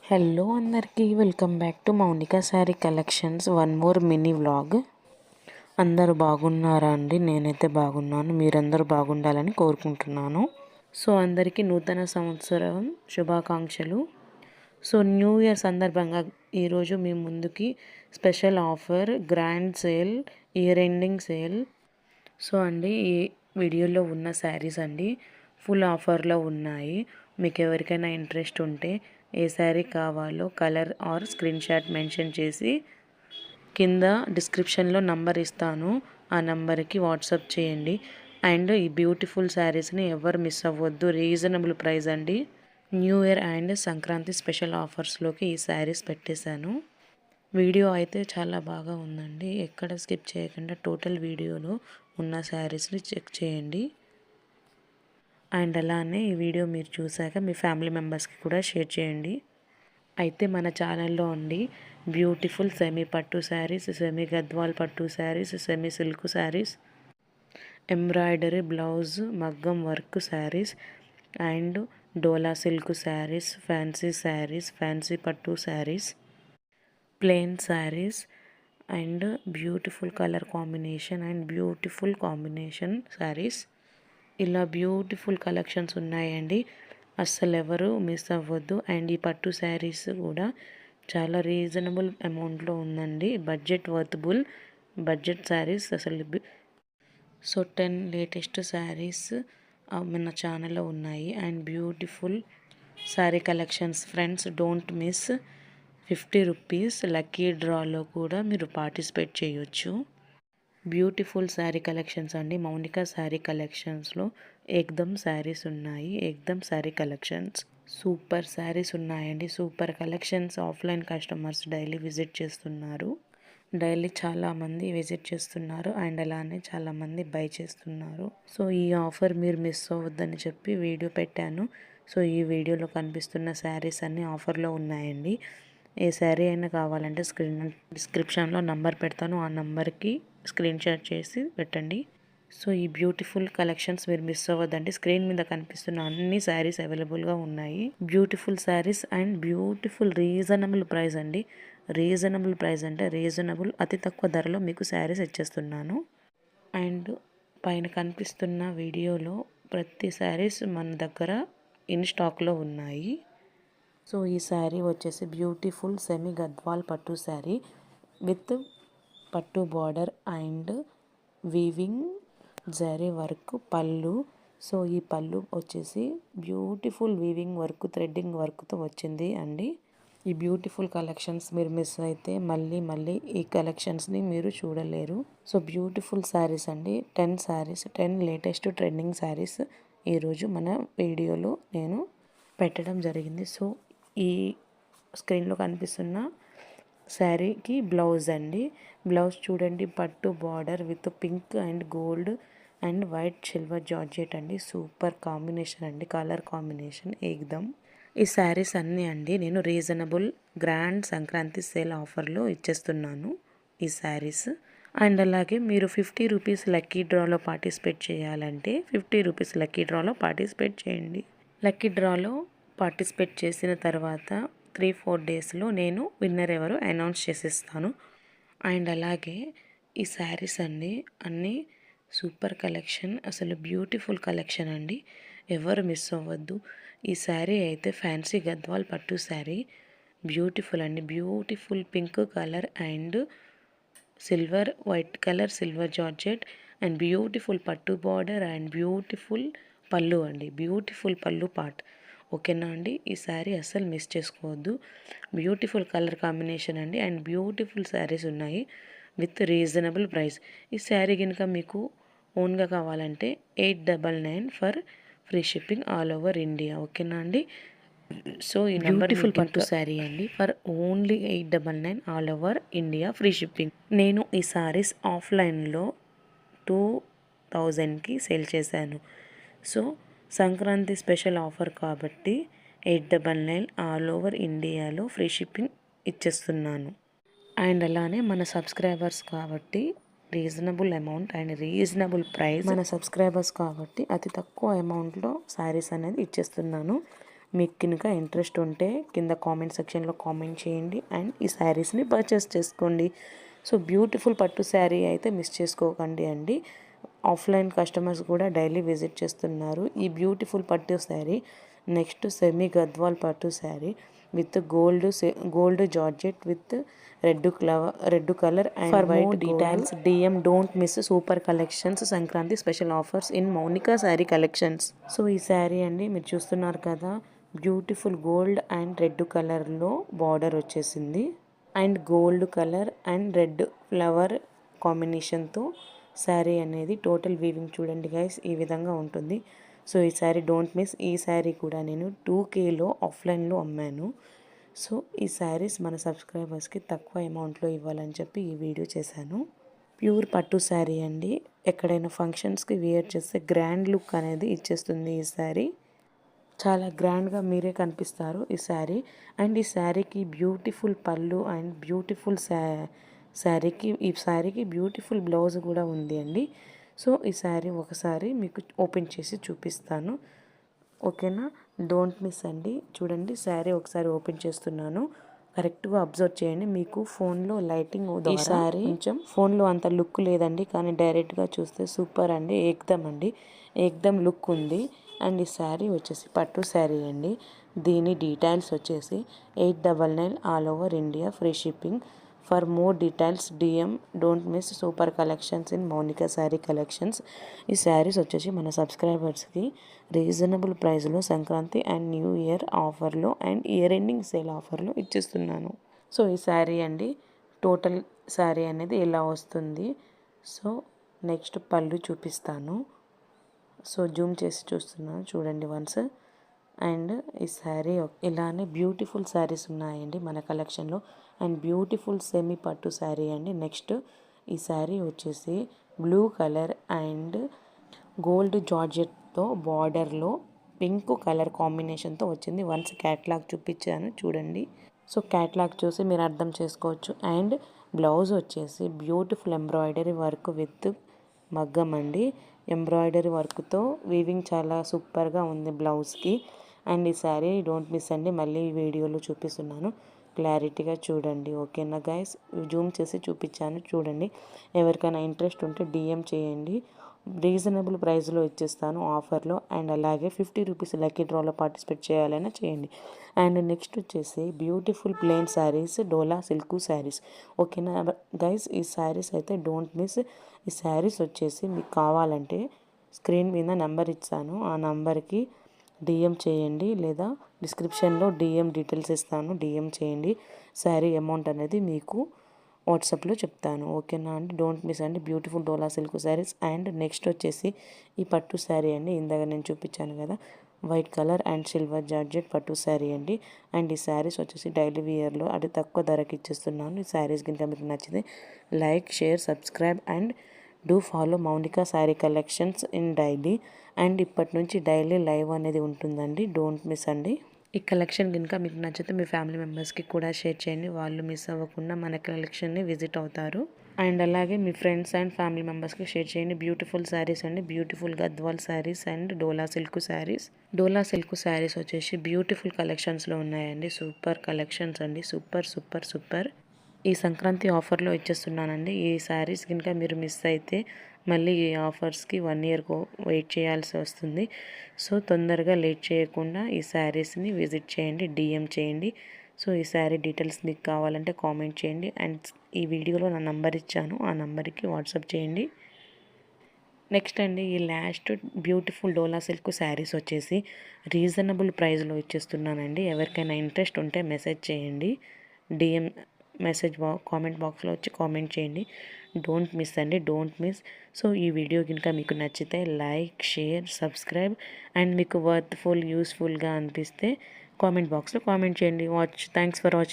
Hello అందరికీ welcome back to Mounika sari collections one more mini vlog. అందరూ బాగున్నారా అండి? నేనైతే బాగున్నాను. మీరందరూ బాగుండాలని కోరుకుంటున్నాను. సో అందరికీ నూతన సంవత్సరం శుభాకాంక్షలు. సో న్యూ ఇయర్ సందర్భంగా ఈరోజు మీ ముందుకి special offer, grand sale, year ending sale. So అండి ఈ వీడియోలో ఉన్న శారీస్ అండి ఫుల్ ఆఫర్లో ఉన్నాయి. మీకు ఎవరికైనా ఇంట్రెస్ట్ ఉంటే ఏ శారీ కావాలో colour or screen shot mention చేసి కింద డిస్క్రిప్షన్లో నంబర్ ఇస్తాను, ఆ నంబర్కి వాట్సాప్ చేయండి. అండ్ ఈ బ్యూటిఫుల్ శారీస్ని ఎవరు మిస్ అవ్వద్దు. రీజనబుల్ ప్రైస్ అండి. New year and Sankranti special ఆఫర్స్లోకి ఈ శారీస్ పెట్టేశాను. వీడియో అయితే చాలా బాగా ఉందండి. ఎక్కడ స్కిప్ చేయకుండా టోటల్ వీడియోలో ఉన్న శారీస్ని చెక్ చేయండి. అండ్ అలానే ఈ వీడియో మీరు చూసాక మీ ఫ్యామిలీ మెంబర్స్కి కూడా షేర్ చేయండి. అయితే మన ఛానల్లో అండి బ్యూటిఫుల్ సెమీ పట్టు శారీస్, సెమీ గద్వాల్ పట్టు saris, semi silk saris, embroidery blouse మగ్గం work saris and Dola silk saris, fancy పట్టు saris, plain saris and beautiful colour combination and beautiful combination saris, ఇలా బ్యూటిఫుల్ కలెక్షన్స్ ఉన్నాయండి. అస్సలు ఎవరు మిస్ అవ్వద్దు. అండ్ ఈ పట్టు శారీస్ కూడా చాలా రీజనబుల్ అమౌంట్లో ఉందండి. బడ్జెట్ శారీస్ అసలు. సో 10 లేటెస్ట్ శారీస్ మన ఛానల్లో ఉన్నాయి. And beautiful sari collections friends, don't miss. 50 rupees lucky డ్రాలో కూడా మీరు పార్టిసిపేట్ చేయొచ్చు. బ్యూటిఫుల్ శారీ కలెక్షన్స్ అండి. మౌనిక శారీ కలెక్షన్స్లో ఏకదమ్ శారీస్ ఉన్నాయి. ఏకదమ్ శారీ కలెక్షన్స్ సూపర్ శారీస్ ఉన్నాయండి. Super collections. Offline customers daily visit చేస్తున్నారు. చాలామంది విజిట్ చేస్తున్నారు అండ్ అలానే చాలామంది బై చేస్తున్నారు. సో ఈ ఆఫర్ మీరు మిస్ అవ్వద్దని చెప్పి వీడియో పెట్టాను. సో ఈ వీడియోలో కనిపిస్తున్న శారీస్ అన్నీ ఆఫర్లో ఉన్నాయండి. ఏ శారీ అయినా కావాలంటే డిస్క్రిప్షన్లో నంబర్ పెడతాను, ఆ నంబర్కి స్క్రీన్ షాట్ చేసి పెట్టండి. సో ఈ బ్యూటిఫుల్ కలెక్షన్స్ మీరు మిస్ అవ్వద్దండి. స్క్రీన్ మీద కనిపిస్తున్న అన్ని శారీస్ అవైలబుల్గా ఉన్నాయి. Beautiful saris and beautiful reasonable price అండి. రీజనబుల్ ప్రైస్ అంటే రీజనబుల్, అతి తక్కువ ధరలో మీకు శారీస్ ఇచ్చేస్తున్నాను. అండ్ పైన కనిపిస్తున్న వీడియోలో ప్రతి శారీస్ మన దగ్గర ఇన్ స్టాక్లో ఉన్నాయి. సో ఈ శారీ వచ్చేసి బ్యూటిఫుల్ సెమీ గద్వాల్ పట్టు శారీ విత్ పట్టు border and weaving zari work పళ్ళు. సో ఈ పళ్ళు వచ్చేసి బ్యూటిఫుల్ వీవింగ్ వర్క్, థ్రెడ్డింగ్ వర్క్తో వచ్చింది అండి. ఈ బ్యూటిఫుల్ కలెక్షన్స్ మీరు మిస్ అయితే మళ్ళీ ఈ కలెక్షన్స్ని మీరు చూడలేరు. సో బ్యూటిఫుల్ శారీస్ అండి. 10 లేటెస్ట్ ట్రెండింగ్ శారీస్ ఈరోజు మన వీడియోలో నేను పెట్టడం జరిగింది. సో ఈ స్క్రీన్లో కనిపిస్తున్న శారీకి బ్లౌజ్ అండి. బ్లౌజ్ చూడండి, పట్టు border with pink and gold and white silver georgette అండి. సూపర్ కాంబినేషన్ అండి, కలర్ కాంబినేషన్ ఏకదమ్. ఈ శారీస్ అన్నీ అండి నేను రీజనబుల్ గ్రాండ్ సంక్రాంతి సేల్ ఆఫర్లో ఇచ్చేస్తున్నాను ఈ శారీస్. అండ్ అలాగే మీరు 50 రూపీస్ లక్కీ డ్రాలో పార్టిసిపేట్ చేయాలంటే 50 రూపీస్ లక్కీ డ్రాలో పార్టిసిపేట్ చేయండి. లక్కీ డ్రాలో పార్టిసిపేట్ చేసిన తర్వాత 3-4 డేస్లో నేను విన్నర్ ఎవరు అనౌన్స్ చేసేస్తాను. అండ్ అలాగే ఈ శారీస్ అండి అన్నీ సూపర్ కలెక్షన్, అసలు బ్యూటిఫుల్ కలెక్షన్ అండి. ఎవరు మిస్ అవ్వద్దు. ఈ శారీ అయితే ఫ్యాన్సీ గద్వాల్ పట్టు శారీ. బ్యూటిఫుల్ అండి. Beautiful pink colour and white colour silver georgette and beautiful పట్టు బార్డర్ అండ్ బ్యూటిఫుల్ పళ్ళు అండి. బ్యూటిఫుల్ పళ్ళు పార్ట్. ఓకేనా అండి? ఈ శారీ అస్సలు మిస్ చేసుకోవద్దు. బ్యూటిఫుల్ కలర్ కాంబినేషన్ అండి అండ్ బ్యూటిఫుల్ శారీస్ ఉన్నాయి విత్ రీజనబుల్ ప్రైస్. ఈ శారీ కనుక మీకు ఓన్గా కావాలంటే 899 for free shipping all over India. ఓకేనా అండి? సో ఈ బ్యూటిఫుల్ పట్టు శారీ అండి for only 899 all over India free shipping. నేను ఈ శారీస్ ఆఫ్లైన్లో 2000కి సేల్ చేశాను. సో సంక్రాంతి స్పెషల్ ఆఫర్ కాబట్టి 899 ఆల్ ఓవర్ ఇండియాలో ఫ్రీ షిప్పింగ్ ఇచ్చేస్తున్నాను. అండ్ అలానే మన సబ్స్క్రైబర్స్ కాబట్టి reasonable amount and reasonable price. మన సబ్స్క్రైబర్స్ కాబట్టి అతి తక్కువ అమౌంట్లో శారీస్ అనేది ఇచ్చేస్తున్నాను. మీకు కనుక ఇంట్రెస్ట్ ఉంటే కింద కామెంట్ సెక్షన్లో కామెంట్ చేయండి అండ్ ఈ శారీస్ని పర్చేస్ చేసుకోండి. సో బ్యూటిఫుల్ పట్టు శారీ అయితే మిస్ చేసుకోకండి అండి. ఆఫ్లైన్ కస్టమర్స్ కూడా డైలీ విజిట్ చేస్తున్నారు ఈ బ్యూటిఫుల్ పట్టు శారీ. నెక్స్ట్ సెమీ గద్వాల్ పట్టు sari with gold georgette with red colour and white details. DM don't miss super collections Sankranti special offers in Mounika sari collections. So ఈ sari అండి మీరు చూస్తున్నారు కదా, బ్యూటిఫుల్ గోల్డ్ అండ్ రెడ్ కలర్లో బార్డర్ వచ్చేసింది and gold colour and red flower కాంబినేషన్తో శారీ అనేది total weaving చూడండి గైస్, ఈ విధంగా ఉంటుంది. సో ఈ శారీ డోంట్ మిస్. ఈ శారీ కూడా నేను 2Kలో ఆఫ్లైన్లో అమ్మాను. సో ఈ శారీస్ మన సబ్స్క్రైబర్స్కి తక్కువ అమౌంట్లో ఇవ్వాలని చెప్పి ఈ వీడియో చేశాను. ప్యూర్ పట్టు శారీ అండి, ఎక్కడైనా ఫంక్షన్స్కి వేర్ చేస్తే గ్రాండ్ లుక్ అనేది ఇచ్చేస్తుంది ఈ శారీ. చాలా గ్రాండ్గా మీరే కనిపిస్తారు ఈ శారీ. అండ్ ఈ శారీకి బ్యూటిఫుల్ పళ్ళు అండ్ బ్యూటిఫుల్ ఈ శారీకి బ్యూటిఫుల్ బ్లౌజ్ కూడా ఉంది అండి. సో ఈ శారీ ఒకసారి మీకు ఓపెన్ చేసి చూపిస్తాను, ఓకేనా? డోంట్ మిస్ అండి. చూడండి శారీ ఒకసారి ఓపెన్ చేస్తున్నాను, కరెక్ట్గా అబ్జర్వ్ చేయండి. మీకు ఫోన్లో లైటింగ్ ఈ శారీ కొంచెం ఫోన్లో అంత లుక్ లేదండి, కానీ డైరెక్ట్గా చూస్తే సూపర్ అండి, ఏకదమ్ లుక్ ఉంది. అండ్ ఈ శారీ వచ్చేసి పట్టు శారీ అండి. దీని డీటెయిల్స్ వచ్చేసి 899 all over India, free shipping. For more details DM don't miss super collections in Mounika sari collections. ఈ శారీస్ వచ్చేసి మన సబ్స్క్రైబర్స్కి రీజనబుల్ ప్రైస్లో సంక్రాంతి అండ్ న్యూ ఇయర్ ఆఫర్లో అండ్ ఇయర్ ఎండింగ్ సేల్ ఆఫర్లో ఇచ్చేస్తున్నాను. సో ఈ శారీ అండి, టోటల్ శారీ అనేది ఇలా వస్తుంది. సో నెక్స్ట్ పళ్ళు చూపిస్తాను. సో జూమ్ చేసి చూస్తున్నాను చూడండి వన్స్. అండ్ ఈ శారీ ఇలానే బ్యూటిఫుల్ శారీస్ ఉన్నాయండి మన కలెక్షన్లో. అండ్ బ్యూటిఫుల్ సెమీ పట్టు శారీ అండి. నెక్స్ట్ ఈ శారీ వచ్చేసి బ్లూ కలర్ అండ్ గోల్డ్ జార్జెట్తో బార్డర్లో పింక్ కలర్ కాంబినేషన్తో వచ్చింది. వన్స్ క్యాట్లాగ్ చూపించాను చూడండి. సో క్యాట్లాగ్ చూసి మీరు అర్థం చేసుకోవచ్చు. అండ్ బ్లౌజ్ వచ్చేసి బ్యూటిఫుల్ ఎంబ్రాయిడరీ వర్క్ విత్ మగ్గం అండి. ఎంబ్రాయిడరీ వర్క్తో వీవింగ్ చాలా సూపర్గా ఉంది బ్లౌజ్కి. అండ్ ఈ శారీ డోంట్ మిస్ అండి, మళ్ళీ ఈ వీడియోలో చూపిస్తున్నాను, క్లారిటీగా చూడండి, ఓకేనా గైస్? జూమ్ చేసి చూపించాను చూడండి. ఎవరికైనా ఇంట్రెస్ట్ ఉంటే DM చేయండి, రీజనబుల్ ప్రైస్లో ఇచ్చేస్తాను ఆఫర్లో. అండ్ అలాగే 50 రూపీస్ లక్కీ డ్రాలో పార్టిసిపేట్ చేయాలైనా చేయండి. అండ్ నెక్స్ట్ వచ్చేసి బ్యూటిఫుల్ ప్లెయిన్ శారీస్, డోలా సిల్క్ శారీస్, ఓకేనా గైస్? ఈ శారీస్ అయితే డోంట్ మిస్. ఈ శారీస్ వచ్చేసి మీకు కావాలంటే స్క్రీన్ మీద నెంబర్ ఇచ్చాను, ఆ నెంబర్కి DM చేయండి, లేదా డిస్క్రిప్షన్లో DM డీటెయిల్స్ ఇస్తాను, DM చేయండి. శారీ అమౌంట్ అనేది మీకు వాట్సాప్లో చెప్తాను, ఓకేనా అండి? డోంట్ మిస్ అండి, beautiful dola silk saris. And next వచ్చేసి ఈ పట్టు శారీ అండి, ఇందాక నేను చూపించాను కదా, white colour and silver georgette పట్టు శారీ అండి. అండ్ ఈ శారీస్ వచ్చేసి డైలీ వేర్లో అతి తక్కువ ధరకి ఇచ్చేస్తున్నాను. ఈ శారీస్ కనుక మీకు నచ్చితే like, share, subscribe and do follow Mounika sari collections in daily. And ఇప్పటి నుంచి డైలీ లైవ్ అనేది ఉంటుందండి, డోంట్ మిస్ అండి. ఈ కలెక్షన్ కనుక మీకు నచ్చితే మీ ఫ్యామిలీ మెంబర్స్కి కూడా షేర్ చేయండి, వాళ్ళు మిస్ అవ్వకుండా మన కలెక్షన్ని విజిట్ అవుతారు. అండ్ అలాగే మీ ఫ్రెండ్స్ అండ్ ఫ్యామిలీ మెంబర్స్కి షేర్ చేయండి. బ్యూటిఫుల్ శారీస్ అండి, beautiful Gadwal saris and Dola silk saris. Dola silk saris వచ్చేసి బ్యూటిఫుల్ కలెక్షన్స్లో ఉన్నాయండి, సూపర్ కలెక్షన్స్ అండి, సూపర్ సూపర్ సూపర్. ఈ సంక్రాంతి ఆఫర్లో ఇచ్చేస్తున్నానండి. ఈ శారీస్ కనుక మీరు మిస్ అయితే మళ్ళీ ఈ ఆఫర్స్కి 1 ఇయర్ వెయిట్ చేయాల్సి వస్తుంది. సో తొందరగా లేట్ చేయకుండా ఈ శారీస్ని విజిట్ చేయండి, DM చేయండి. సో ఈ శారీ డీటెయిల్స్ మీకు కావాలంటే కామెంట్ చేయండి. అండ్ ఈ వీడియోలో నా నంబర్ ఇచ్చాను, ఆ నంబర్కి వాట్సాప్ చేయండి. నెక్స్ట్ అండి, ఈ లాస్ట్ బ్యూటిఫుల్ డోలా సిల్క్ శారీస్ వచ్చేసి రీజనబుల్ ప్రైస్లో ఇచ్చేస్తున్నానండి. ఎవరికైనా ఇంట్రెస్ట్ ఉంటే మెసేజ్ చేయండి, DM కామెంట్ బాక్స్లో వచ్చి కామెంట్ చేయండి. డోంట్ మిస్ అండి, డోంట్ మిస్. సో ఈ వీడియో కనుక మీకు నచ్చితే లైక్, షేర్, సబ్స్క్రైబ్ అండ్ మీకు యూస్ఫుల్గా అనిపిస్తే కామెంట్ బాక్స్లో కామెంట్ చేయండి. Thanks for watching.